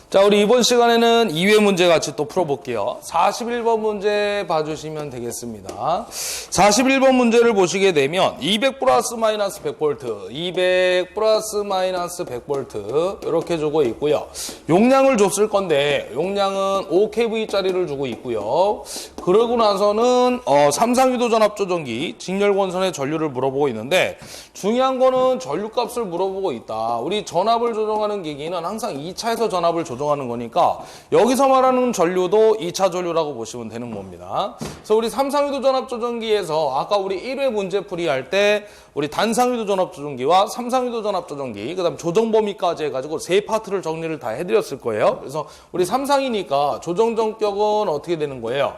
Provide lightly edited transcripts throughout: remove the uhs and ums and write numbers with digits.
자, 우리 이번 시간에는 2회 문제 같이 또 풀어볼게요. 41번 문제 봐주시면 되겠습니다. 41번 문제를 보시게 되면 200 플러스 마이너스 100V, 200 플러스 마이너스 100V 이렇게 주고 있고요. 용량을 줬을 건데 용량은 5kV짜리를 주고 있고요. 그러고 나서는 삼상유도 전압조정기 직렬권선의 전류를 물어보고 있는데 중요한 거는 전류값을 물어보고 있다. 우리 전압을 조정하는 기기는 항상 2차에서 전압을 조정하는 거니까 여기서 말하는 전류도 2차 전류라고 보시면 되는 겁니다. 그래서 우리 삼상유도 전압조정기에서 아까 우리 1회 문제 풀이할 때 우리 단상유도 전압조정기와 삼상유도 전압조정기 그다음 조정 범위까지 해가지고 세 파트를 정리를 다 해드렸을 거예요. 그래서 우리 삼상이니까 조정 전격은 어떻게 되는 거예요?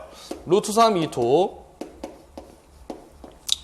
루트 3 E2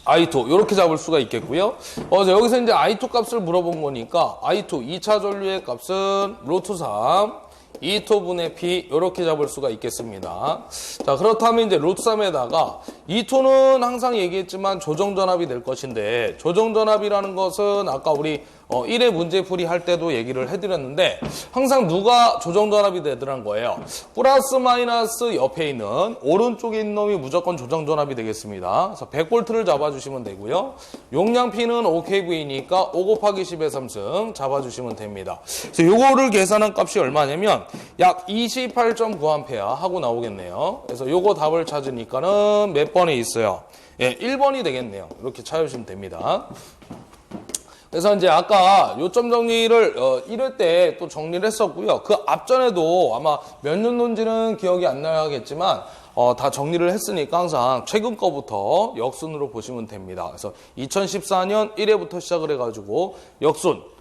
I2 이렇게 잡을 수가 있겠고요. 여기서 이제 I2 값을 물어본 거니까 I2 2차 전류의 값은 루트 3 E2분의 P 이렇게 잡을 수가 있겠습니다. 자, 그렇다면 이제 루트 3에다가 E2는 항상 얘기했지만 조정전압이 될 것인데 조정전압이라는 것은 아까 우리 1회 문제풀이 할 때도 얘기를 해드렸는데 항상 누가 조정전압이 되더란 거예요. 플러스 마이너스 옆에 있는 오른쪽에 있는 놈이 무조건 조정전압이 되겠습니다. 그래서 100V를 잡아주시면 되고요. 용량 P는 5kV니까 5 곱하기 10의 3승 잡아주시면 됩니다. 그래서 요거를 계산한 값이 얼마냐면 약 28.9A 하고 나오겠네요. 그래서 요거 답을 찾으니까는 몇 번에 있어요? 예, 1번이 되겠네요. 이렇게 찾으시면 됩니다. 그래서 이제 아까 요점 정리를 1회 때 또 정리를 했었고요. 그 앞전에도 아마 몇 년도인지는 기억이 안 나야겠지만 다 정리를 했으니까 항상 최근 거부터 역순으로 보시면 됩니다. 그래서 2014년 1회부터 시작을 해가지고 역순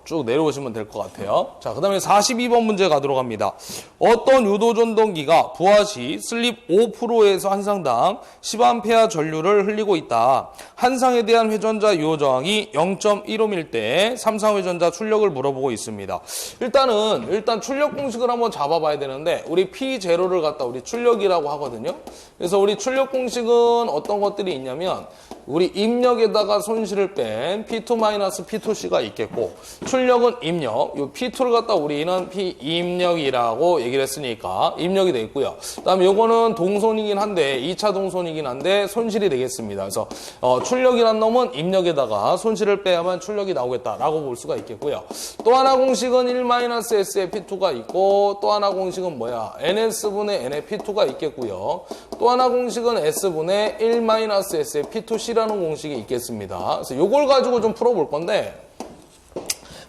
쭉 내려오시면 될 것 같아요. 자, 그 다음에 42번 문제 가도록 합니다. 어떤 유도전동기가 부하 시 슬립 5%에서 한 상당 10A 전류를 흘리고 있다. 한 상에 대한 회전자 유호 저항이 0.15밀 때 삼상 회전자 출력을 물어보고 있습니다. 일단 출력 공식을 한번 잡아봐야 되는데 우리 P0를 갖다 우리 출력이라고 하거든요. 그래서 우리 출력 공식은 어떤 것들이 있냐면 우리 입력에다가 손실을 뺀 P2-P2C가 있겠고 출력은 입력, 요 P2를 갖다 우리는 P2입력이라고 얘기를 했으니까 입력이 돼 있고요. 그다음에 요거는 동손이긴 한데 2차 동손이긴 한데 손실이 되겠습니다. 그래서 출력이란 놈은 입력에다가 손실을 빼야만 출력이 나오겠다라고 볼 수가 있겠고요. 또 하나 공식은 1-S의 P2가 있고 또 하나 공식은 뭐야? NS분의 N의 P2가 있겠고요. 또 하나 공식은 S분의 1-S의 P2C라는 공식이 있겠습니다. 그래서 요걸 가지고 좀 풀어볼 건데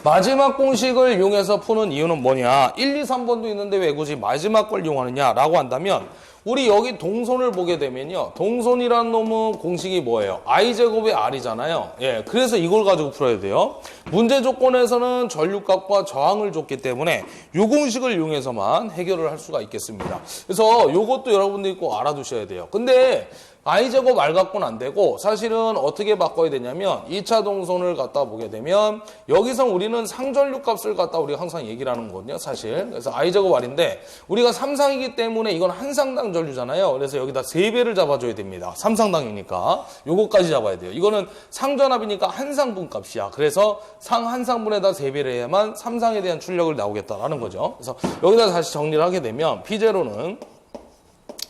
마지막 공식을 이용해서 푸는 이유는 뭐냐? 1, 2, 3번도 있는데 왜 굳이 마지막 걸 이용하느냐라고 한다면 우리 여기 동손을 보게 되면요. 동손이라는 놈은 공식이 뭐예요? i제곱의 r이잖아요. 예, 그래서 이걸 가지고 풀어야 돼요. 문제 조건에서는 전류값과 저항을 줬기 때문에 이 공식을 이용해서만 해결을 할 수가 있겠습니다. 그래서 이것도 여러분들이 꼭 알아두셔야 돼요. 근데 i제곱 r 갖고는 안 되고 사실은 어떻게 바꿔야 되냐면 2차 동선을 갖다 보게 되면 여기서 우리는 상전류 값을 갖다 우리가 항상 얘기를 하는 거거든요. 사실. 그래서 i제곱 r인데 우리가 3상이기 때문에 이건 한 상당 전류잖아요. 그래서 여기다 3배를 잡아줘야 됩니다. 3상당이니까. 요거까지 잡아야 돼요. 이거는 상전압이니까 한 상분 값이야. 그래서 한 상분에다 3배를 해야만 3상에 대한 출력을 나오겠다라는 거죠. 그래서 여기다 다시 정리를 하게 되면 P0는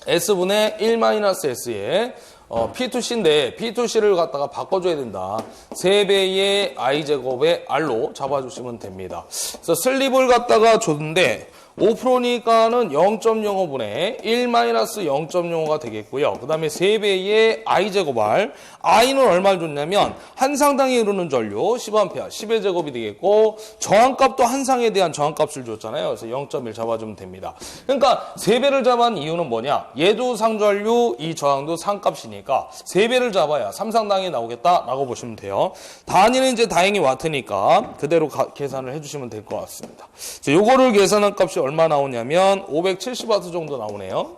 S분의 1-S의 P2C인데 P2C를 갖다가 바꿔줘야 된다. 3배의 I제곱의 R로 잡아주시면 됩니다. 그래서 슬립을 갖다가 줬는데 5%니까는 0.05분의 1-0.05가 되겠고요. 그 다음에 3배의 i제곱 r. i는 얼마를 줬냐면 한 상당에 흐르는 전류 10A, 10의 제곱이 되겠고 저항값도 한 상에 대한 저항값을 줬잖아요. 그래서 0.1 잡아주면 됩니다. 그러니까 3배를 잡은 이유는 뭐냐? 얘도 상전류, 이 저항도 상값이니까 3배를 잡아야 3상당이 나오겠다라고 보시면 돼요. 단위는 이제 다행히 와트니까 그대로 계산을 해주시면 될 것 같습니다. 요거를 계산한 값이 얼마 나오냐면 570W 정도 나오네요.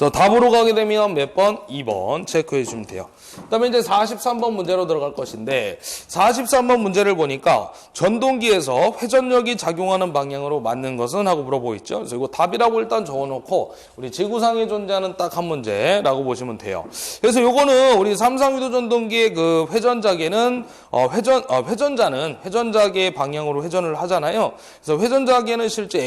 그래서 답으로 가게 되면 몇 번? 2번 체크해 주시면 돼요. 그 다음에 이제 43번 문제로 들어갈 것인데 43번 문제를 보니까 전동기에서 회전력이 작용하는 방향으로 맞는 것은? 하고 물어보고 있죠. 그래서 이거 답이라고 일단 적어놓고 우리 지구상에 존재하는 딱 한 문제라고 보시면 돼요. 그래서 요거는 우리 삼상유도 전동기의 그 회전자계는 회전자는 회전자계의 방향으로 회전을 하잖아요. 그래서 회전자계는 실제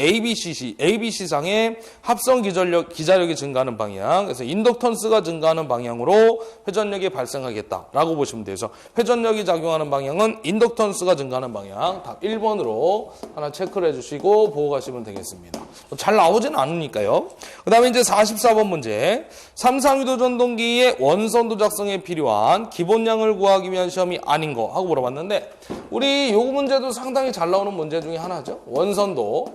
ABC상의 합성 기자력이 증가하는 방향, 그래서 인덕턴스가 증가하는 방향으로 회전력이 발생하겠다라고 보시면 돼요. 그래서 회전력이 작용하는 방향은 인덕턴스가 증가하는 방향. 답 1번으로 하나 체크를 해주시고 보고 가시면 되겠습니다. 잘 나오지는 않으니까요. 그 다음에 이제 44번 문제. 삼상유도 전동기의 원선도 작성에 필요한 기본량을 구하기 위한 시험이 아닌 거 하고 물어봤는데 우리 요 문제도 상당히 잘 나오는 문제 중에 하나죠. 원선도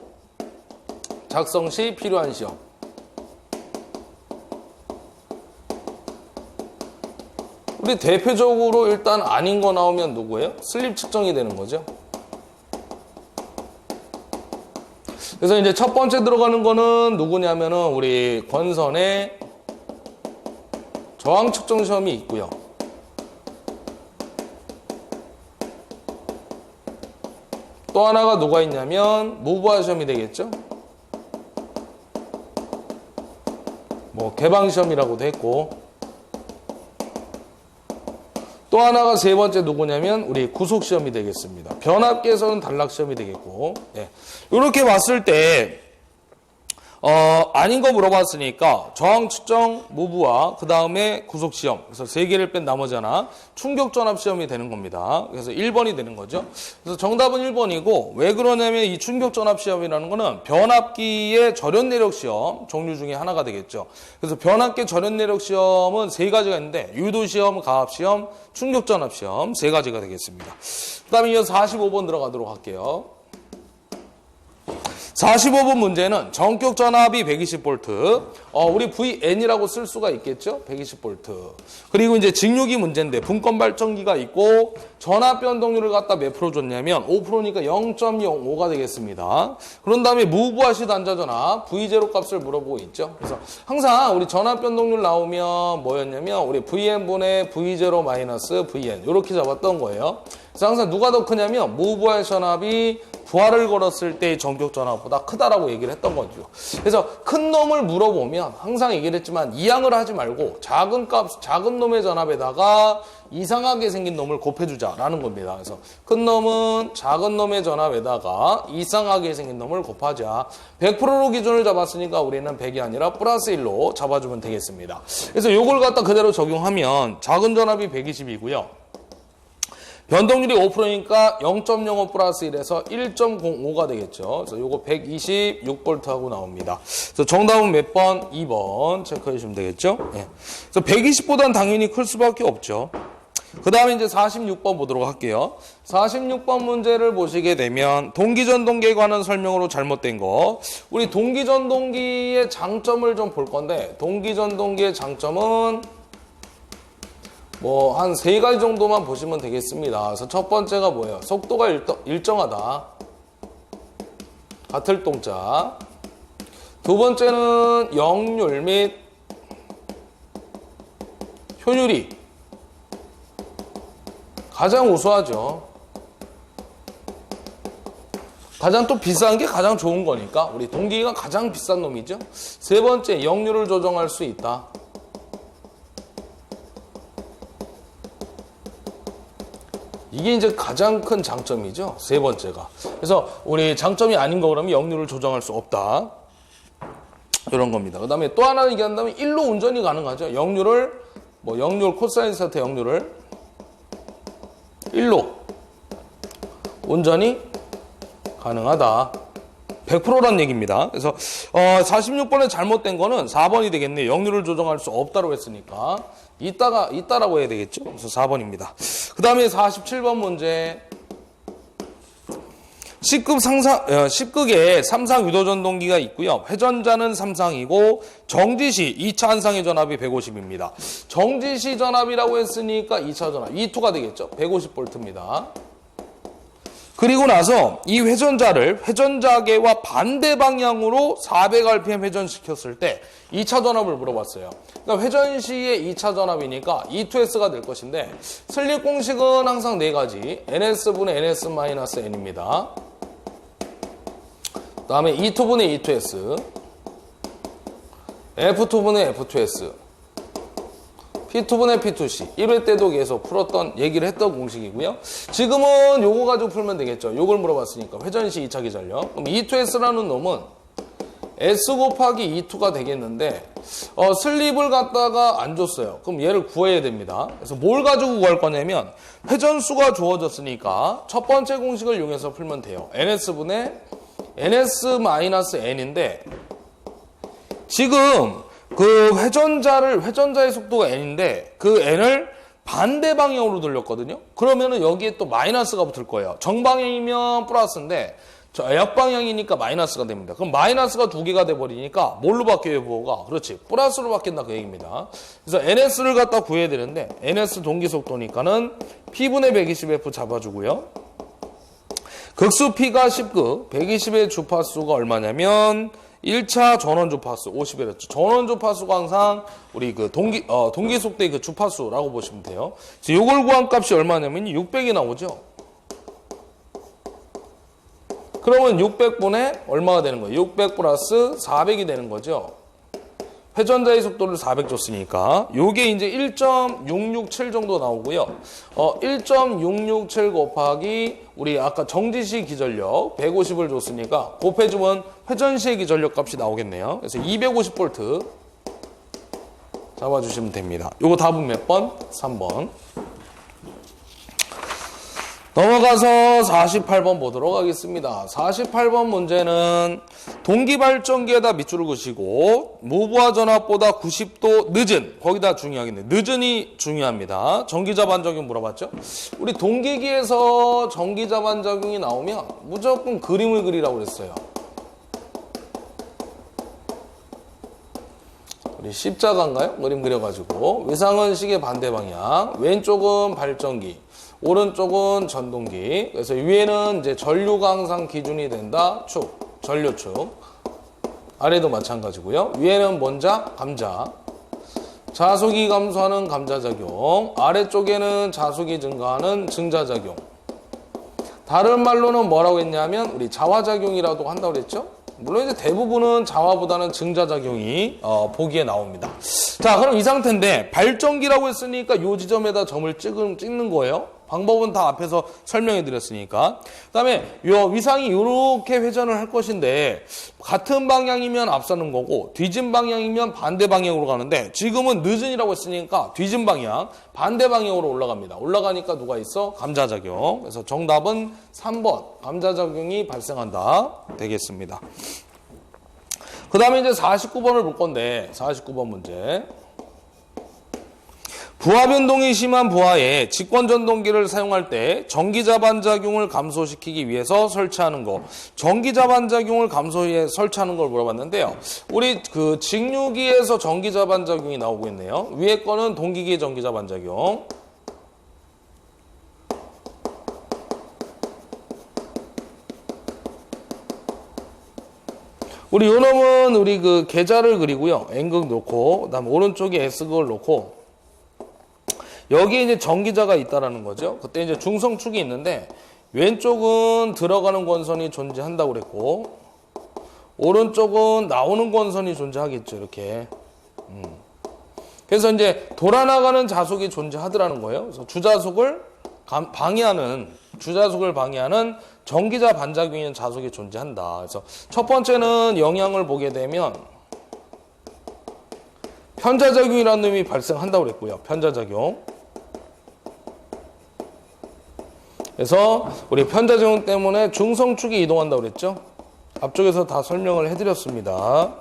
작성 시 필요한 시험. 우리 대표적으로 일단 아닌 거 나오면 누구예요? 슬립 측정이 되는 거죠. 그래서 이제 첫 번째 들어가는 거는 누구냐면은 우리 권선의 저항 측정 시험이 있고요. 또 하나가 누가 있냐면 무브화 시험이 되겠죠. 뭐 개방 시험이라고도 했고, 또 하나가 세 번째 누구냐면 우리 구속 시험이 되겠습니다. 변압기에서는 단락 시험이 되겠고, 예. 이렇게 봤을 때 아닌 거 물어봤으니까 저항 측정, 무브화, 그 다음에 구속 시험. 그래서 세 개를 뺀 나머지 하나 충격 전압 시험이 되는 겁니다. 그래서 1번이 되는 거죠. 그래서 정답은 1번이고, 왜 그러냐면 이 충격 전압 시험이라는 거는 변압기의 절연 내력 시험 종류 중에 하나가 되겠죠. 그래서 변압기 절연 내력 시험은 세 가지가 있는데 유도 시험, 가압 시험, 충격 전압 시험 세 가지가 되겠습니다. 그다음에 이어서 45번 들어가도록 할게요. 45번 문제는 전격 전압이 120V, 우리 VN이라고 쓸 수가 있겠죠? 120V. 그리고 이제 직류기 문제인데 분권 발전기가 있고 전압 변동률을 갖다 몇 프로 줬냐면 5%니까 0.05가 되겠습니다. 그런 다음에 무브화 시 단자 전압 V0 값을 물어보고 있죠. 그래서 항상 우리 전압 변동률 나오면 뭐였냐면 우리 VN분의 V0 마이너스 VN 이렇게 잡았던 거예요. 그래서 항상 누가 더 크냐면 무브화 전압이 부하를 걸었을 때의 전격 전압보다 크다라고 얘기를 했던 거죠. 그래서 큰 놈을 물어보면 항상 얘기를 했지만 이항을 하지 말고 작은 놈의 전압에다가 이상하게 생긴 놈을 곱해주자라는 겁니다. 그래서 큰 놈은 작은 놈의 전압에다가 이상하게 생긴 놈을 곱하자. 100%로 기준을 잡았으니까 우리는 100이 아니라 플러스 1로 잡아주면 되겠습니다. 그래서 요걸 갖다 그대로 적용하면 작은 전압이 120이고요. 변동률이 5%니까 0.05 플러스 1에서 1.05가 되겠죠. 그래서 요거 126V하고 나옵니다. 그래서 정답은 몇 번? 2번 체크해 주시면 되겠죠. 예. 그래서 120보다는 당연히 클 수밖에 없죠. 그 다음에 이제 46번 보도록 할게요. 46번 문제를 보시게 되면 동기전동기에 관한 설명으로 잘못된 거. 우리 동기전동기의 장점을 좀 볼 건데 동기전동기의 장점은 뭐 한 세 가지 정도만 보시면 되겠습니다. 그래서 첫 번째가 뭐예요? 속도가 일정하다. 같을 동자. 두 번째는 역률 및 효율이 가장 우수하죠. 가장 또 비싼 게 가장 좋은 거니까 우리 동기가 가장 비싼 놈이죠. 세 번째, 역률을 조정할 수 있다. 이게 이제 가장 큰 장점이죠. 세 번째가. 그래서 우리 장점이 아닌 거 그러면 역률을 조정할 수 없다. 이런 겁니다. 그 다음에 또 하나 얘기한다면 1로 운전이 가능하죠. 역률을, 역률, 코사인 세타 역률을 1로 운전이 가능하다. 100%란 얘기입니다. 그래서 46번에 잘못된 거는 4번이 되겠네요. 역률을 조정할 수 없다고 했으니까 있다라고 해야 되겠죠. 그래서 4번입니다. 그 다음에 47번 문제. 10극에 삼상 유도전동기가 있고요. 회전자는 삼상이고 정지시 2차 한상의 전압이 150입니다. 정지시 전압이라고 했으니까 2차 전압 2투가 되겠죠. 150V입니다. 그리고 나서 이 회전자를 회전자계와 반대 방향으로 400rpm 회전시켰을 때 2차 전압을 물어봤어요. 그러니까 회전 시의 2차 전압이니까 E2S가 될 것인데 슬립 공식은 항상 네 가지. NS분의 NS-N입니다. 그 다음에 E2분의 E2S, F2분의 F2S, P2분의 P2C. 1회 때도 계속 풀었던 얘기를 했던 공식이고요. 지금은 요거 가지고 풀면 되겠죠. 요걸 물어봤으니까 회전시 2차 기전력. 그럼 E2S라는 놈은 S 곱하기 E2가 되겠는데 슬립을 갖다가 안 줬어요. 그럼 얘를 구해야 됩니다. 그래서 뭘 가지고 구할 거냐면 회전수가 주어졌으니까 첫 번째 공식을 이용해서 풀면 돼요. NS분의 NS-N인데 지금 그 회전자의 속도가 n인데 그 n을 반대 방향으로 돌렸거든요. 그러면은 여기에 또 마이너스가 붙을 거예요. 정방향이면 플러스인데 역방향이니까 마이너스가 됩니다. 그럼 마이너스가 두 개가 돼버리니까 뭘로 바뀌어요, 부호가? 그렇지, 플러스로 바뀐다 그 얘기입니다. 그래서 NS를 갖다 구해야 되는데 NS 동기 속도니까는 P분의 120F 잡아주고요. 극수 P가 10급, 120의 주파수가 얼마냐면 1차 전원 주파수 50Hz. 전원 주파수가 항상 우리 그 동기 속도의 그 주파수라고 보시면 돼요. 그래서 요걸 구한 값이 얼마냐면 600이 나오죠. 그러면 600분의 얼마가 되는 거예요? 600 플러스 400이 되는 거죠. 회전자의 속도를 400 줬으니까 요게 이제 1.667 정도 나오고요. 1.667 곱하기 우리 아까 정지시 기전력 150을 줬으니까 곱해주면 회전시의 기전력 값이 나오겠네요. 그래서 250V 잡아주시면 됩니다. 요거 답은 몇 번? 3번. 넘어가서 48번 보도록 하겠습니다. 48번 문제는 동기발전기에다 밑줄을 그시고 무부하 전압보다 90도 늦은, 거기다 중요하겠네. 늦은이 중요합니다. 전기자 반작용 물어봤죠? 우리 동기기에서 전기자 반작용이 나오면 무조건 그림을 그리라고 그랬어요. 우리 십자가인가요? 그림 그려가지고 위상은 시계 반대 방향, 왼쪽은 발전기, 오른쪽은 전동기. 그래서 위에는 이제 전류가 항상 기준이 된다. 축, 전류축. 아래도 마찬가지고요. 위에는 뭔자? 감자. 자속이 감소하는 감자작용. 아래쪽에는 자속이 증가하는 증자작용. 다른 말로는 뭐라고 했냐면 우리 자화작용이라도 한다고 그랬죠? 물론 이제 대부분은 자화보다는 증자작용이 보기에 나옵니다. 자, 그럼 이 상태인데 발전기라고 했으니까 이 지점에다 점을 찍는 거예요. 방법은 다 앞에서 설명해 드렸으니까. 그 다음에 요 위상이 이렇게 회전을 할 것인데 같은 방향이면 앞서는 거고 뒤진 방향이면 반대 방향으로 가는데 지금은 늦은이라고 했으니까 뒤진 방향 반대 방향으로 올라갑니다. 올라가니까 누가 있어? 감자작용. 그래서 정답은 3번 감자작용이 발생한다 되겠습니다. 그 다음에 이제 49번을 볼 건데 49번 문제. 부하 변동이 심한 부하에 직권 전동기를 사용할 때 전기자 반작용을 감소시키기 위해서 설치하는 거. 전기자 반작용을 감소해 설치하는 걸 물어봤는데요. 우리 그 직류기에서 전기자 반작용이 나오고 있네요. 위에 거는 동기기의 전기자 반작용. 우리 요 놈은 우리 그 계좌를 그리고요. N극 놓고 그다음 오른쪽에 S극을 놓고 여기에 이제 전기자가 있다라는 거죠. 그때 이제 중성축이 있는데 왼쪽은 들어가는 권선이 존재한다고 그랬고 오른쪽은 나오는 권선이 존재하겠죠. 이렇게. 그래서 이제 돌아나가는 자속이 존재하더라는 거예요. 그래서 주자속을 방해하는 전기자 반작용이 있는 자속이 존재한다. 그래서 첫 번째는 영향을 보게 되면 편자작용이라는 놈이 발생한다고 그랬고요. 편자작용. 그래서 우리 편자작용 때문에 중성축이 이동한다고 그랬죠. 앞쪽에서 다 설명을 해드렸습니다.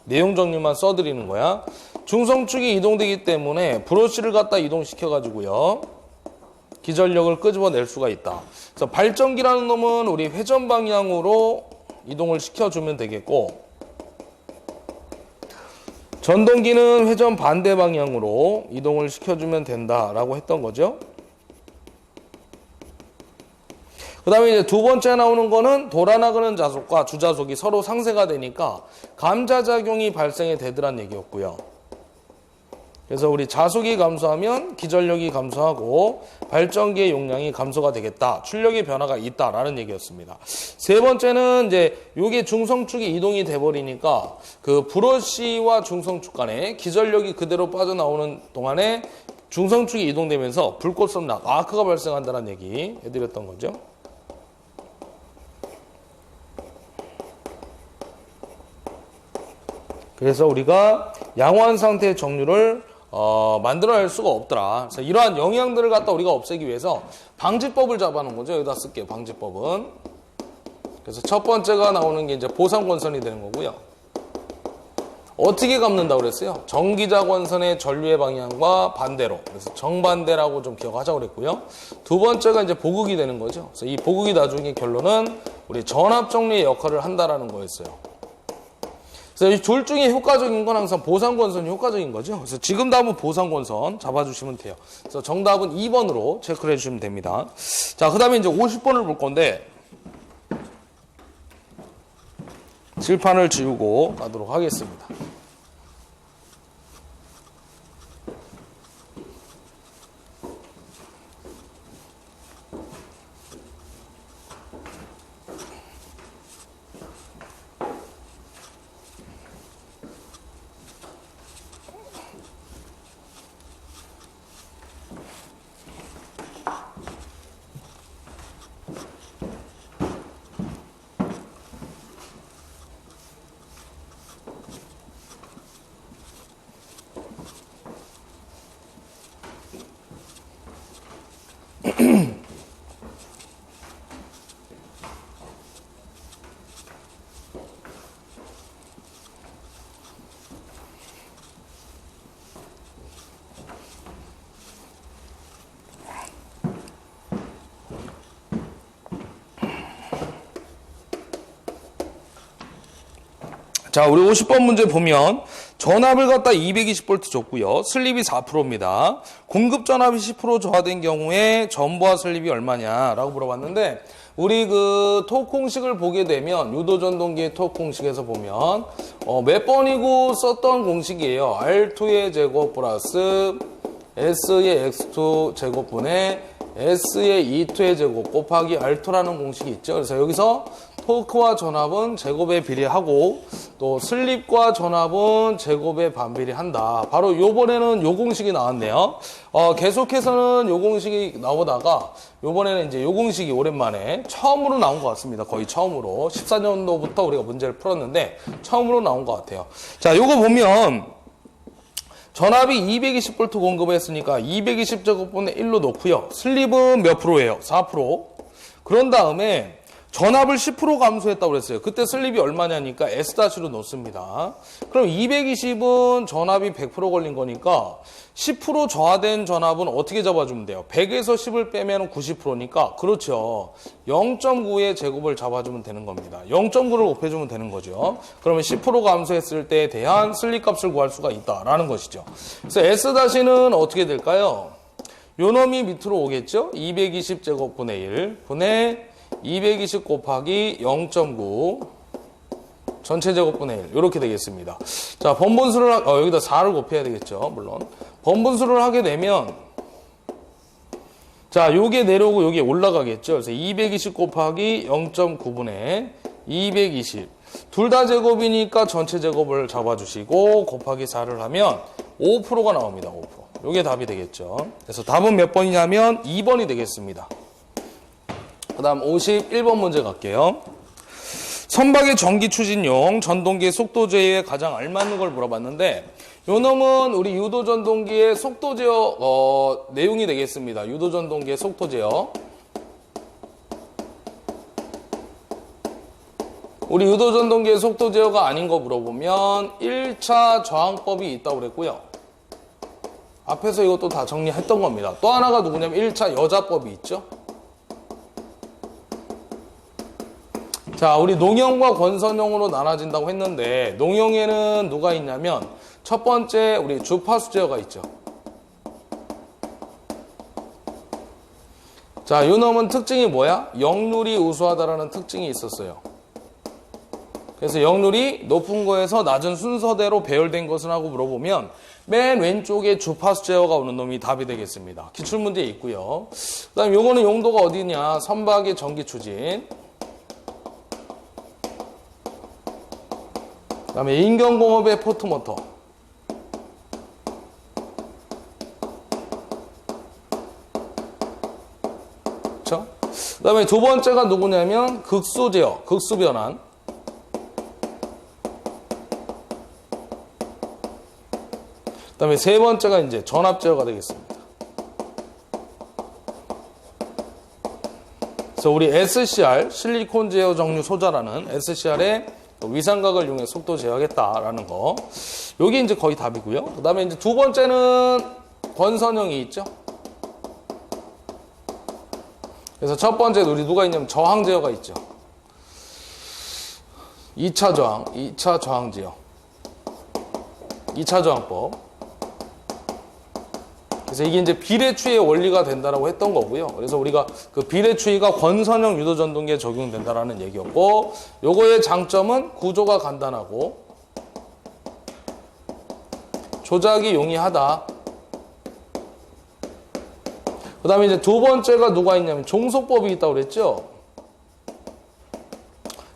내용 정리만 써드리는 거야. 중성축이 이동되기 때문에 브러쉬를 갖다 이동시켜가지고요. 기전력을 끄집어낼 수가 있다. 그래서 발전기라는 놈은 우리 회전 방향으로 이동을 시켜주면 되겠고 전동기는 회전 반대 방향으로 이동을 시켜주면 된다라고 했던 거죠. 그 그 다음에 이제 두 번째 나오는 거는 돌아나가는 자속과 주자속이 서로 상쇄가 되니까 감자작용이 발생이 되더란 얘기였고요. 그래서 우리 자속이 감소하면 기전력이 감소하고 발전기의 용량이 감소가 되겠다. 출력의 변화가 있다라는 얘기였습니다. 세 번째는 이제 요게 중성축이 이동이 돼버리니까 그 브러쉬와 중성축 간에 기전력이 그대로 빠져나오는 동안에 중성축이 이동되면서 불꽃섬락, 아크가 발생한다는 얘기 해드렸던 거죠. 그래서 우리가 양호한 상태의 정류를 만들어낼 수가 없더라. 그래서 이러한 영향들을 갖다 우리가 없애기 위해서 방지법을 잡아놓은 거죠. 여기다 쓸게요. 방지법은. 그래서 첫 번째가 나오는 게 이제 보상권선이 되는 거고요. 어떻게 갚는다고 그랬어요? 정기자권선의 전류의 방향과 반대로. 그래서 정반대라고 좀 기억하자고 그랬고요. 두 번째가 이제 보극이 되는 거죠. 그래서 이 보극이 나중에 결론은 우리 전압정리의 역할을 한다라는 거였어요. 그래서 이 둘 중에 효과적인 건 항상 보상권선이 효과적인 거죠. 그래서 지금 답은 보상권선 잡아주시면 돼요. 그래서 정답은 2번으로 체크를 해주시면 됩니다. 자, 그 다음에 이제 50번을 볼 건데, 칠판을 지우고 가도록 하겠습니다. 자, 우리 50번 문제 보면 전압을 갖다 220V 줬고요. 슬립이 4%입니다. 공급 전압이 10% 저하된 경우에 전부하 슬립이 얼마냐라고 물어봤는데, 우리 그 토크 공식을 보게 되면 유도전동기의 토크 공식에서 보면 몇 번이고 썼던 공식이에요. R2의 제곱 플러스 S의 X2 제곱분의 S의 E2의 제곱 곱하기 R2라는 공식이 있죠. 그래서 여기서 토크와 전압은 제곱에 비례하고 또 슬립과 전압은 제곱에 반비례한다. 바로 요번에는 요 공식이 나왔네요. 계속해서는 요 공식이 나오다가 요번에는 이제 요 공식이 오랜만에 처음으로 나온 것 같습니다. 거의 처음으로. 14년도부터 우리가 문제를 풀었는데 처음으로 나온 것 같아요. 자, 요거 보면 전압이 220V 공급을 했으니까 220제곱분의 1로 놓고요. 슬립은 몇 프로예요? 4%. 그런 다음에 전압을 10% 감소했다고 그랬어요. 그때 슬립이 얼마냐니까 S-로 놓습니다. 그럼 220은 전압이 100% 걸린 거니까 10% 저하된 전압은 어떻게 잡아주면 돼요? 100에서 10을 빼면 90%니까 그렇죠. 0.9의 제곱을 잡아주면 되는 겁니다. 0.9를 곱해주면 되는 거죠. 그러면 10% 감소했을 때에 대한 슬립 값을 구할 수가 있다라는 것이죠. 그래서 S-는 어떻게 될까요? 요 놈이 밑으로 오겠죠? 220제곱분의 1 분의 220 곱하기 0.9 전체 제곱분의 1 이렇게 되겠습니다. 자, 번분수를 여기다 4를 곱해야 되겠죠. 물론 번분수를 하게 되면 자, 요게 내려오고 요게 올라가겠죠. 그래서 220 곱하기 0.9분의 220 둘 다 제곱이니까 전체 제곱을 잡아주시고 곱하기 4를 하면 5%가 나옵니다. 5%. 요게 답이 되겠죠. 그래서 답은 몇 번이냐면 2번이 되겠습니다. 그 다음 51번 문제 갈게요. 선박의 전기 추진용 전동기의 속도 제어에 가장 알맞는 걸 물어봤는데, 요 놈은 우리 유도 전동기의 속도 제어 내용이 되겠습니다. 유도 전동기의 속도 제어. 우리 유도 전동기의 속도 제어가 아닌 거 물어보면 1차 저항법이 있다고 그랬고요. 앞에서 이것도 다 정리했던 겁니다. 또 하나가 누구냐면 1차 여자법이 있죠. 자, 우리 농형과 권선형으로 나눠진다고 했는데, 농형에는 누가 있냐면 첫 번째 우리 주파수 제어가 있죠. 자, 요 놈은 특징이 뭐야? 역률이 우수하다라는 특징이 있었어요. 그래서 역률이 높은 거에서 낮은 순서대로 배열된 것은 하고 물어보면 맨 왼쪽에 주파수 제어가 오는 놈이 답이 되겠습니다. 기출문제에 있고요. 그 다음에 요거는 용도가 어디냐? 선박의 전기 추진. 그 다음에 인경공업의 포트모터. 그렇죠? 그 다음에 두 번째가 누구냐면 극수 제어, 극수 변환. 그 다음에 세 번째가 이제 전압 제어가 되겠습니다. 그래서 우리 SCR, 실리콘 제어 정류 소자라는 SCR의 위상각을 이용해 속도 제어하겠다라는 거. 요게 이제 거의 답이고요. 그 다음에 이제 두 번째는 권선형이 있죠. 그래서 첫 번째 우리 누가 있냐면 저항 제어가 있죠. 2차 저항, 2차 저항 제어. 2차 저항법. 그래서 이게 이제 비례추이의 원리가 된다라고 했던 거고요. 그래서 우리가 그 비례추이가 권선형 유도전동기에 적용된다라는 얘기였고, 요거의 장점은 구조가 간단하고 조작이 용이하다. 그 다음에 이제 두 번째가 누가 있냐면 종속법이 있다고 그랬죠.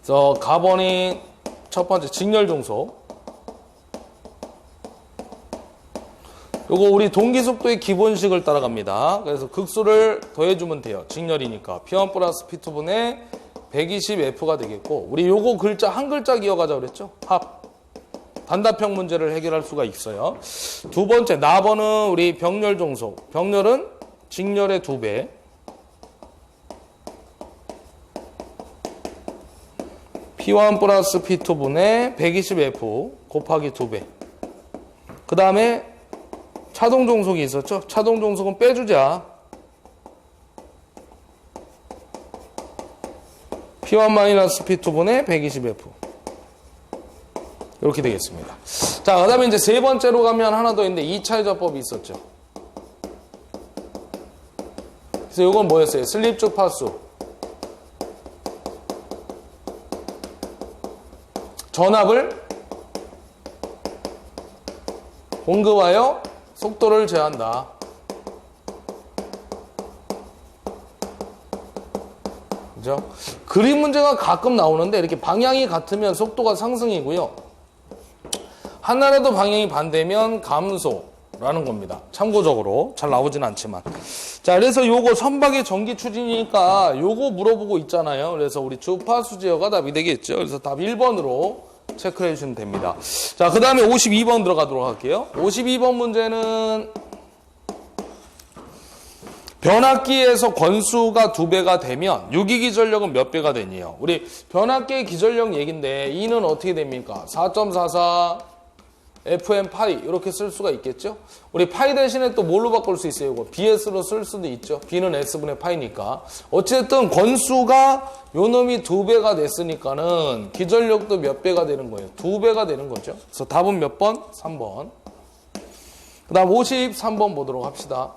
그래서 가번이 첫 번째 직렬 종속. 요거 우리 동기속도의 기본식을 따라갑니다. 그래서 극수를 더해주면 돼요. 직렬이니까. P1 플러스 P2분의 120F가 되겠고, 우리 요거 글자 한 글자 기억하자 그랬죠? 합. 단답형 문제를 해결할 수가 있어요. 두 번째, 나번은 우리 병렬 종속. 병렬은 직렬의 2배. P1 플러스 P2분의 120F 곱하기 2배. 그 다음에 차동 종속이 있었죠? 차동 종속은 빼주자. P1-P2분의 120F. 이렇게 되겠습니다. 자, 그 다음에 이제 세 번째로 가면 하나 더 있는데 2차 회전법이 있었죠. 그래서 이건 뭐였어요? 슬립 파수. 전압을 공급하여 속도를 제한다. 그죠? 그림 문제가 가끔 나오는데 이렇게 방향이 같으면 속도가 상승이고요. 하나라도 방향이 반대면 감소라는 겁니다. 참고적으로 잘 나오진 않지만. 자, 그래서 요거 선박의 전기 추진이니까 요거 물어보고 있잖아요. 그래서 우리 주파수 제어가 답이 되겠죠. 그래서 답 1번으로 체크해 주시면 됩니다. 자, 그 다음에 52번 들어가도록 할게요. 52번 문제는 변압기에서 권수가 2배가 되면 유기기전력은 몇 배가 되니요? 우리 변압기의 기전력 얘기인데 E는 어떻게 됩니까? 4.44 FM 파이 이렇게 쓸 수가 있겠죠? 우리 파이 대신에 또 뭘로 바꿀 수 있어요? 이거 BS로 쓸 수도 있죠. B는 S분의 파이니까. 어쨌든 권수가 요 놈이 2배가 됐으니까는 기전력도 몇 배가 되는 거예요? 2배가 되는 거죠. 그래서 답은 몇 번? 3번. 그 다음 53번 보도록 합시다.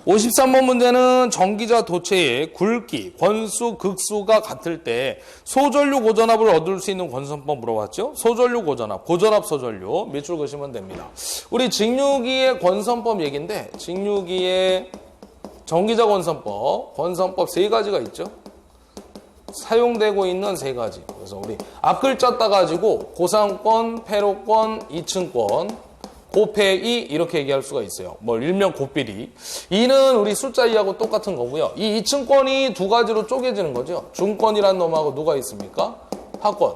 53번 문제는 전기자 도체의 굵기, 권수, 극수가 같을 때 소전류 고전압을 얻을 수 있는 권선법 물어봤죠? 소전류 고전압, 고전압 소전류 밑줄 그시면 됩니다. 우리 직류기의 권선법 얘기인데 직류기의 전기자 권선법, 권선법 3가지가 있죠? 사용되고 있는 3가지. 그래서 우리 앞글자 따가지고 고상권, 패로권, 이층권 곱해기 이렇게 얘기할 수가 있어요. 뭐 일명 곱비리. 2는 우리 숫자 2하고 똑같은 거고요. 이 2층권이 2가지로 쪼개지는 거죠. 중권이란 놈하고 누가 있습니까? 파권.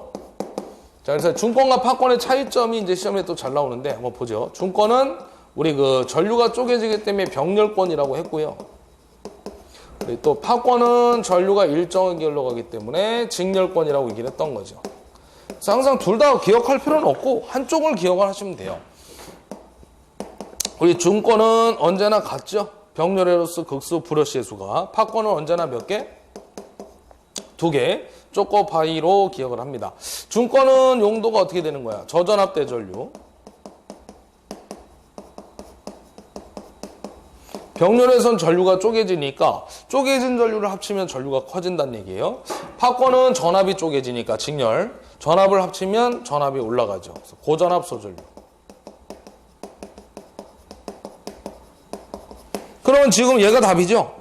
자, 그래서 중권과 파권의 차이점이 이제 시험에 또 잘 나오는데 한번 보죠. 중권은 우리 그 전류가 쪼개지기 때문에 병렬권이라고 했고요. 우리 또 파권은 전류가 일정하게 흘러가기 때문에 직렬권이라고 얘기를 했던 거죠. 그래서 항상 둘 다 기억할 필요는 없고 한쪽을 기억을 하시면 돼요. 우리 중권은 언제나 같죠? 병렬해로스 극수 브러쉬의 수가. 파권은 언제나 몇 개? 2개. 쪼꼬파이로 기억을 합니다. 중권은 용도가 어떻게 되는 거야? 저전압 대전류. 병렬에선 전류가 쪼개지니까 쪼개진 전류를 합치면 전류가 커진다는 얘기예요. 팝권은 전압이 쪼개지니까 직렬, 전압을 합치면 전압이 올라가죠. 그래서 고전압 소전류. 그러면 지금 얘가 답이죠.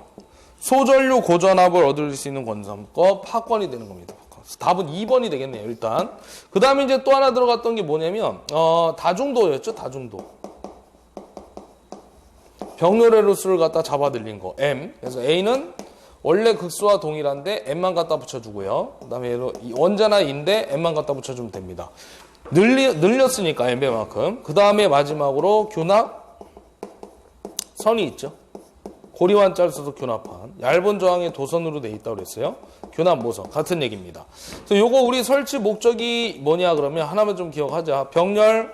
소전류 고전압을 얻을 수 있는 권선거 팝권이 되는 겁니다. 답은 2번이 되겠네요. 일단 그 다음에 이제 또 하나 들어갔던 게 뭐냐면 다중도였죠. 다중도. 병렬의 루수를 갖다 잡아들린 거 M. 그래서 A는 원래 극수와 동일한데 M만 갖다 붙여주고요. 그 다음에 원자나 E인데 M만 갖다 붙여주면 됩니다. 늘렸으니까 M배만큼. 그 다음에 마지막으로 교납 선이 있죠. 고리환자를 써서 교납한 얇은 저항의 도선으로 돼 있다고 그랬어요. 교납 모선 같은 얘기입니다. 그래서 요거 우리 설치 목적이 뭐냐 그러면 하나만 좀 기억하자. 병렬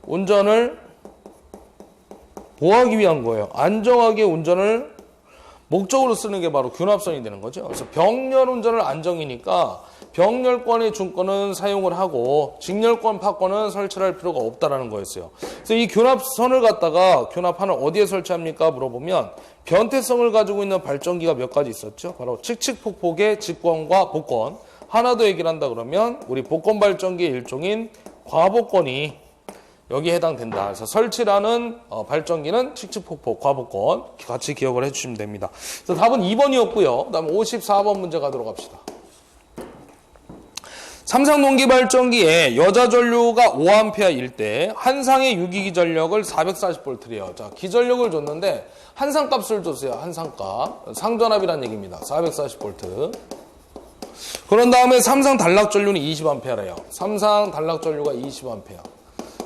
운전을 보호하기 위한 거예요. 안정하게 운전을 목적으로 쓰는 게 바로 교납선이 되는 거죠. 그래서 병렬 운전을 안정이니까 병렬권의 중권은 사용을 하고 직렬권 파권은 설치를 할 필요가 없다라는 거였어요. 그래서 이 교납선을 갖다가 교납판을 어디에 설치합니까? 물어보면 변태성을 가지고 있는 발전기가 몇 가지 있었죠. 바로 칙칙폭폭의 직권과 복권. 하나 더 얘기를 한다 그러면 우리 복권 발전기의 일종인 과복권이 여기에 해당된다. 그래서 설치라는 발전기는 칙칙폭폭, 과복권 같이 기억을 해주시면 됩니다. 그래서 답은 2번이었고요. 그 다음에 54번 문제 가도록 합시다. 삼상 동기 발전기에 여자 전류가 5A일 때 한상의 유기기 전력을 440V래요. 자, 기전력을 줬는데 한상값을 줬어요. 한상값. 상전압이라는 얘기입니다. 440V. 그런 다음에 삼상 단락 전류는 20A래요. 삼상 단락 전류가 20A.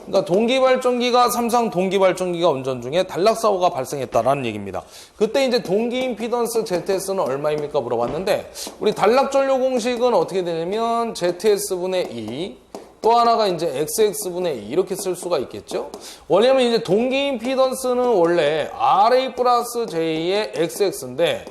그러니까 동기발전기가 삼상 동기발전기가 운전 중에 단락사고가 발생했다라는 얘기입니다. 그때 이제 동기 임피던스 ZS는 얼마입니까 물어봤는데 우리 단락전류 공식은 어떻게 되냐면 ZS분의 2 또 하나가 이제 XX분의 2 이렇게 쓸 수가 있겠죠. 왜냐면 이제 동기 임피던스는 원래 RA 플러스 J의 XX인데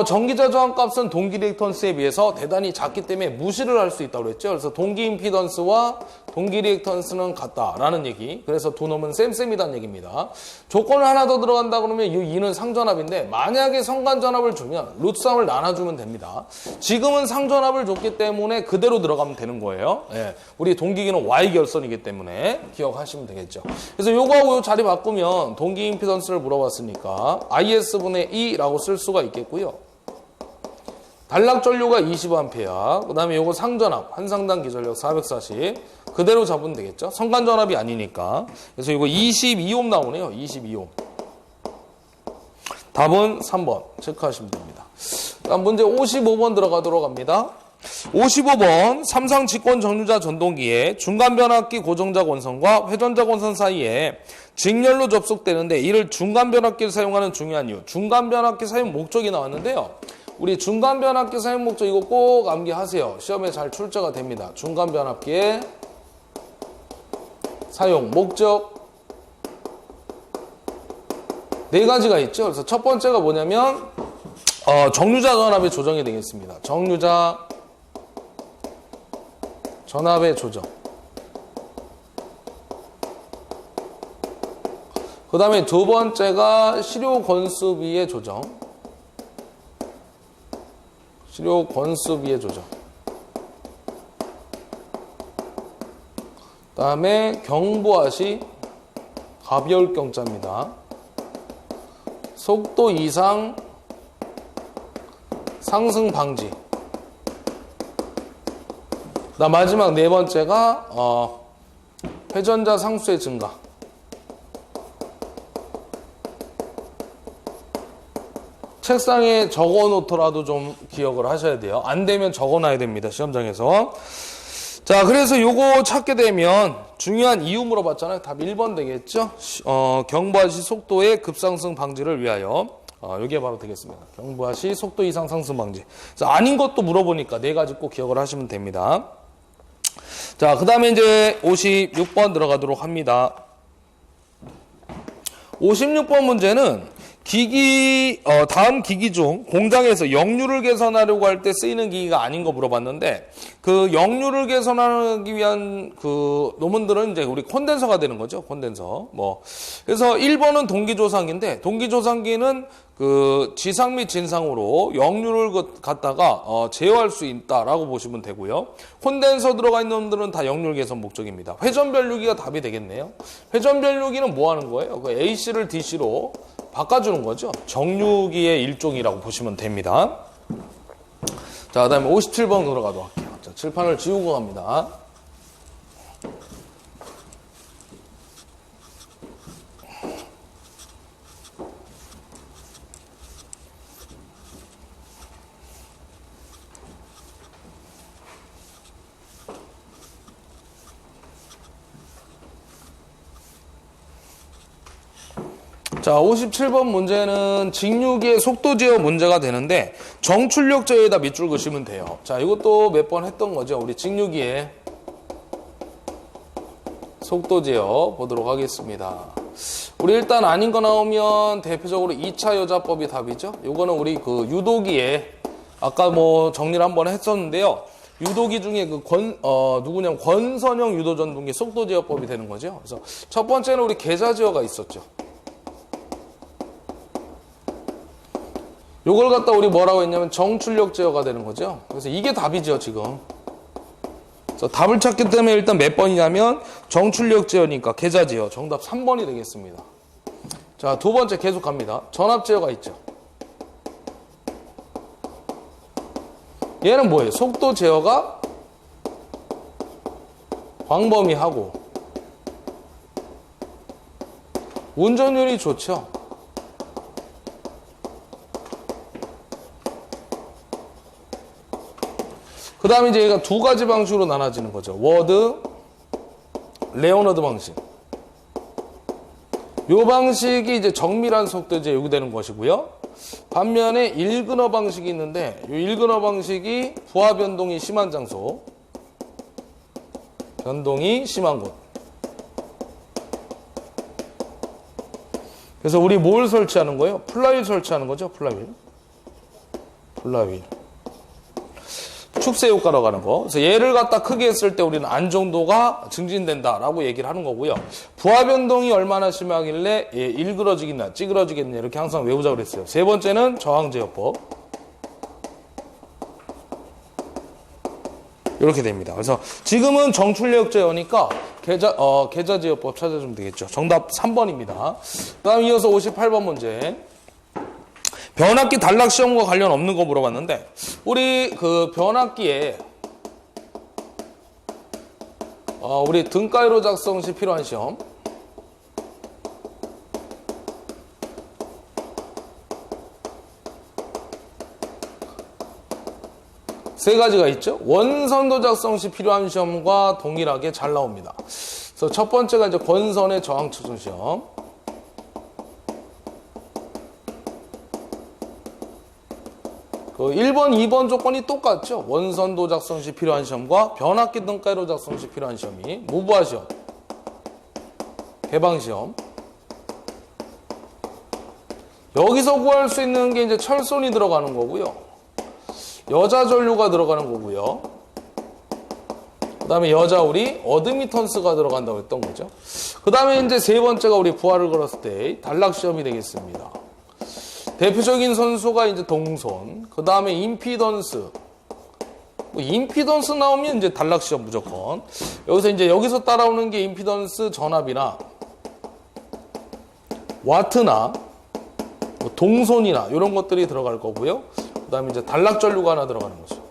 전기자 저항 값은 동기 리액턴스에 비해서 대단히 작기 때문에 무시를 할 수 있다고 그랬죠. 그래서 동기 임피던스와 동기 리액턴스는 같다라는 얘기. 그래서 두 놈은 쌤쌤이다는 얘기입니다. 조건을 하나 더 들어간다 그러면 이 2는 상전압인데 만약에 성간전압을 주면 루트상을 나눠주면 됩니다. 지금은 상전압을 줬기 때문에 그대로 들어가면 되는 거예요. 예, 우리 동기기는 Y결선이기 때문에 기억하시면 되겠죠. 그래서 요거하고 요 자리 바꾸면 동기 임피던스를 물어봤으니까 IS분의 2라고 쓸 수가 있겠고요. 단락전류가 20A, 그 다음에 요거 상전압, 한상당 기전력 440 그대로 잡으면 되겠죠. 성간전압이 아니니까. 그래서 이거 22옴 나오네요. 22옴. 답은 3번 체크하시면 됩니다. 다음 문제 55번 들어가도록 합니다. 55번 삼상 직권 정류자 전동기에 중간 변압기 고정자 권선과 회전자 권선 사이에 직렬로 접속되는데 이를 중간 변압기를 사용하는 중요한 이유. 중간 변압기 사용 목적이 나왔는데요. 우리 중간 변압기 사용 목적 이거 꼭 암기하세요. 시험에 잘 출제가 됩니다. 중간 변압기의 사용 목적 네 가지가 있죠. 그래서 첫 번째가 뭐냐면 정류자 전압의 조정이 되겠습니다. 정류자 전압의 조정. 그 다음에 두 번째가 시료 권수비의 조정. 시료 권수비의 조정. 그 다음에 경부하시 가벼울 경자입니다. 속도 이상 상승 방지. 그다음 마지막 네 번째가 회전자 상수의 증가. 책상에 적어놓더라도 좀 기억을 하셔야 돼요. 안 되면 적어놔야 됩니다. 시험장에서. 자, 그래서 요거 찾게 되면 중요한 이유 물어봤잖아요. 답 1번 되겠죠? 경부하시 속도의 급상승 방지를 위하여. 여기에 바로 되겠습니다. 경부하시 속도 이상 상승 방지. 그래서 아닌 것도 물어보니까 네 가지 꼭 기억을 하시면 됩니다. 자, 그 다음에 이제 56번 들어가도록 합니다. 56번 문제는 다음 기기 중 공장에서 역류를 개선하려고 할 때 쓰이는 기기가 아닌 거 물어봤는데, 그 역류를 개선하기 위한 그 논문들은 이제 우리 콘덴서가 되는 거죠. 콘덴서. 그래서 1번은 동기조상기인데, 동기조상기는 그 지상 및 진상으로 역류를 갖다가 제어할 수 있다라고 보시면 되고요. 콘덴서 들어가 있는 놈들은 다 역류 개선 목적입니다. 회전변류기가 답이 되겠네요. 회전변류기는 뭐 하는 거예요? 그 AC를 DC로 바꿔주는 거죠. 정류기의 일종이라고 보시면 됩니다. 자, 그 다음에 57번 들어가도록 할게요. 자, 칠판을 지우고 갑니다. 자, 57번 문제는 직류기의 속도 제어 문제가 되는데 정출력 제어에다 밑줄 그시면 돼요. 자, 이것도 몇 번 했던 거죠. 우리 직류기의 속도 제어 보도록 하겠습니다. 우리 일단 아닌 거 나오면 대표적으로 2차 여자법이 답이죠. 요거는 우리 그 유도기에 아까 정리를 한번 했었는데요. 유도기 중에 누구냐면 권선형 유도전동기 속도 제어법이 되는 거죠. 그래서 첫 번째는 우리 계좌 제어가 있었죠. 요걸 갖다 우리 뭐라고 했냐면 정출력 제어가 되는 거죠. 그래서 이게 답이죠, 지금. 그래서 답을 찾기 때문에 일단 몇 번이냐면 정출력 제어니까 계좌 제어. 정답 3번이 되겠습니다. 자, 두 번째 계속 갑니다. 전압 제어가 있죠. 얘는 뭐예요? 속도 제어가 광범위하고 운전율이 좋죠. 그 다음에 이제 얘가 두 가지 방식으로 나눠지는 거죠. 워드, 레오너드 방식. 요 방식이 이제 정밀한 속도제 요구되는 것이고요. 반면에 일근어 방식이 있는데, 이 일근어 방식이 부하 변동이 심한 장소, 변동이 심한 곳. 그래서 우리 뭘 설치하는 거예요? 플라휠 설치하는 거죠, 플라휠. 축세 효과라고 하는 거. 그래서 얘를 갖다 크게 했을 때 우리는 안정도가 증진된다라고 얘기를 하는 거고요. 부하 변동이 얼마나 심하길래 일그러지겠나 찌그러지겠냐 이렇게 항상 외우자고 그랬어요. 세 번째는 저항 제어법. 이렇게 됩니다. 그래서 지금은 정출력 제어니까 계좌 제어법 찾아주면 되겠죠. 정답 3번입니다. 그다음 이어서 58번 문제. 변압기 단락 시험과 관련 없는 거 물어봤는데, 우리 그 변압기에 우리 등가이로 작성 시 필요한 시험. 세 가지가 있죠. 원선도 작성 시 필요한 시험과 동일하게 잘 나옵니다. 그래서 첫 번째가 이제 권선의 저항 측정 시험. 그 1번, 2번 조건이 똑같죠. 원선도 작성 시 필요한 시험과 변압기 등가이로 작성 시 필요한 시험이 무부하 시험, 개방 시험. 여기서 구할 수 있는 게 이제 철선이 들어가는 거고요. 여자 전류가 들어가는 거고요. 그 다음에 여자 우리 어드미턴스가 들어간다고 했던 거죠. 그 다음에 이제 세 번째가 우리 부하를 걸었을 때 단락 시험이 되겠습니다. 대표적인 선수가 이제 동선, 그 다음에 임피던스. 임피던스 나오면 이제 단락 시험 무조건. 여기서 따라오는 게 임피던스 전압이나 와트나 동선이나 이런 것들이 들어갈 거고요. 그 다음에 이제 단락 전류가 하나 들어가는 거죠.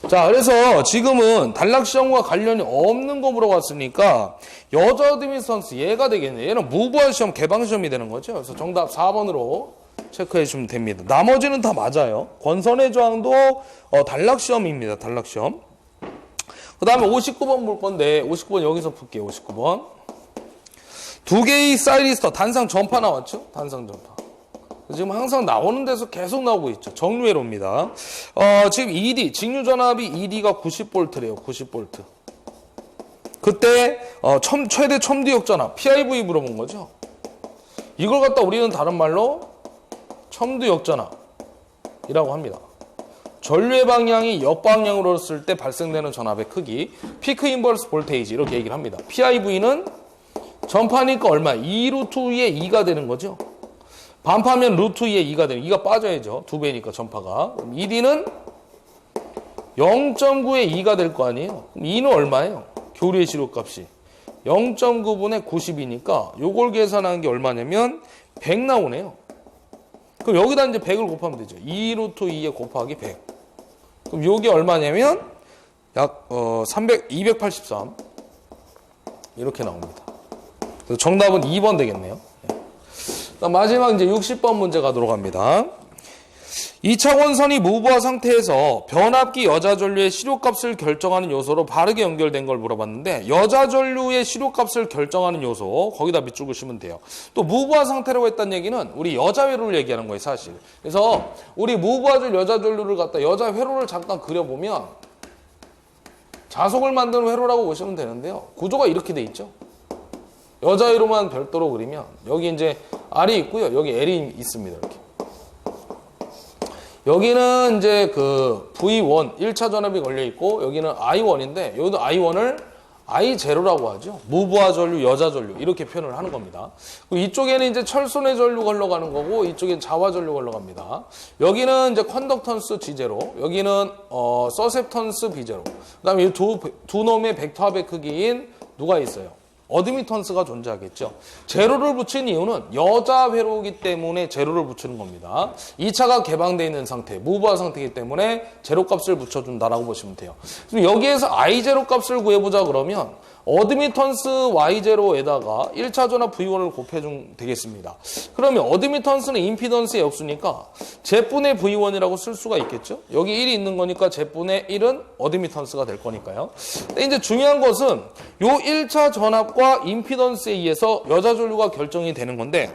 자, 그래서 지금은 단락 시험과 관련이 없는 거 물어봤으니까 여자 어드미턴스 얘가 되겠네. 얘는 무부하 시험, 개방 시험이 되는 거죠. 그래서 정답 4번으로 체크해 주시면 됩니다. 나머지는 다 맞아요. 권선의 저항도 단락 시험입니다. 단락 시험. 그 다음에 59번 볼 건데 59번 여기서 풀게요. 59번. 두 개의 사이리스터 단상 전파 나왔죠? 단상 전파. 지금 항상 나오는 데서 계속 나오고 있죠. 정류회로입니다. 지금 ED, 직류전압이 ED가 90V래요. 90V. 그때 최대 첨디역 전압, PIV 물어본 거죠. 이걸 갖다 우리는 다른 말로 첨두 역전압이라고 합니다. 전류의 방향이 역방향으로 쓸 때 발생되는 전압의 크기, 피크 인버스 볼테이지 이렇게 얘기를 합니다. PIV는 전파니까 얼마? 2 루트 2의 2가 되는 거죠. 반파면 루트 2의 2가 되는 2가 빠져야죠. 2배니까 전파가. 그럼 ED는 0.9의 2가 될 거 아니에요. 그럼 2는 얼마예요? 교류의 시료값이 0.9분의 90이니까 요걸 계산한 게 얼마냐면 100 나오네요. 그럼 여기다 이제 100을 곱하면 되죠. 2 루트 2에 곱하기 100. 그럼 요게 얼마냐면 약 283 이렇게 나옵니다. 그래서 정답은 2번 되겠네요. 마지막 이제 60번 문제 가도록 합니다. 2차 원선이 무부하 상태에서 변압기 여자 전류의 시료값을 결정하는 요소로 바르게 연결된 걸 물어봤는데 여자 전류의 시료값을 결정하는 요소 거기다 밑줄 그시면 돼요. 또 무부하 상태라고 했다는 얘기는 우리 여자 회로를 얘기하는 거예요, 사실. 그래서 우리 무부하줄 여자 전류를 갖다 여자 회로를 잠깐 그려보면 자석을 만드는 회로라고 보시면 되는데요. 구조가 이렇게 돼 있죠. 여자 회로만 별도로 그리면 여기 이제 R이 있고요. 여기 L이 있습니다. 이렇게. 여기는 이제 그 V1, 1차 전압이 걸려있고, 여기는 I1인데, 여기도 I1을 I0라고 하죠. 무부하 전류, 여자 전류, 이렇게 표현을 하는 겁니다. 그리고 이쪽에는 이제 철손의 전류가 흘러가는 거고, 이쪽엔 자화 전류가 흘러갑니다. 여기는 이제 컨덕턴스 G0, 여기는 서셉턴스 B0. 그 다음에 이 두 놈의 벡터 합의 크기인 누가 있어요? 어드미턴스가 존재하겠죠. 제로를 붙인 이유는 여자 회로이기 때문에 제로를 붙이는 겁니다. 2차가 개방되어 있는 상태, 무부하 상태이기 때문에 제로 값을 붙여준다라고 보시면 돼요. 그럼 여기에서 I0 값을 구해보자 그러면 어드미턴스 Y0에다가 1차 전압 V1을 곱해주면 되겠습니다. 그러면 어드미턴스는 임피던스의 역수니까 Z분의 V1이라고 쓸 수가 있겠죠. 여기 1이 있는 거니까 Z분의 1은 어드미턴스가 될 거니까요. 근데 이제 중요한 것은 요 1차 전압과 임피던스에 의해서 여자 전류가 결정이 되는 건데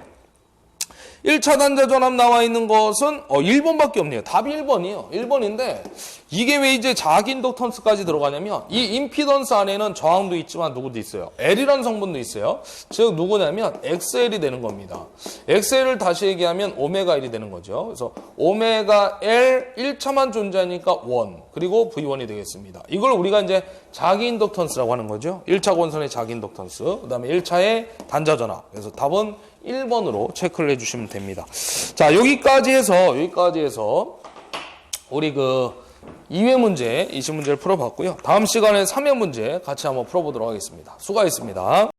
1차 단자 전압 나와 있는 것은 1번밖에 없네요. 답이 1번이에요. 1번인데 이게 왜 이제 자기 인덕턴스까지 들어가냐면 이 임피던스 안에는 저항도 있지만 누구도 있어요. L이라는 성분도 있어요. 즉 누구냐면 XL이 되는 겁니다. XL을 다시 얘기하면 오메가 L이 되는 거죠. 그래서 오메가 L 1차만 존재하니까 1 그리고 V1이 되겠습니다. 이걸 우리가 이제 자기 인덕턴스라고 하는 거죠. 1차 권선의 자기 인덕턴스, 그 다음에 1차의 단자 전압. 그래서 답은 1번으로 체크를 해주시면 됩니다. 자, 여기까지 해서 우리 그 2회 문제, 20문제를 풀어봤고요. 다음 시간에 3회 문제 같이 한번 풀어보도록 하겠습니다. 수고하셨습니다.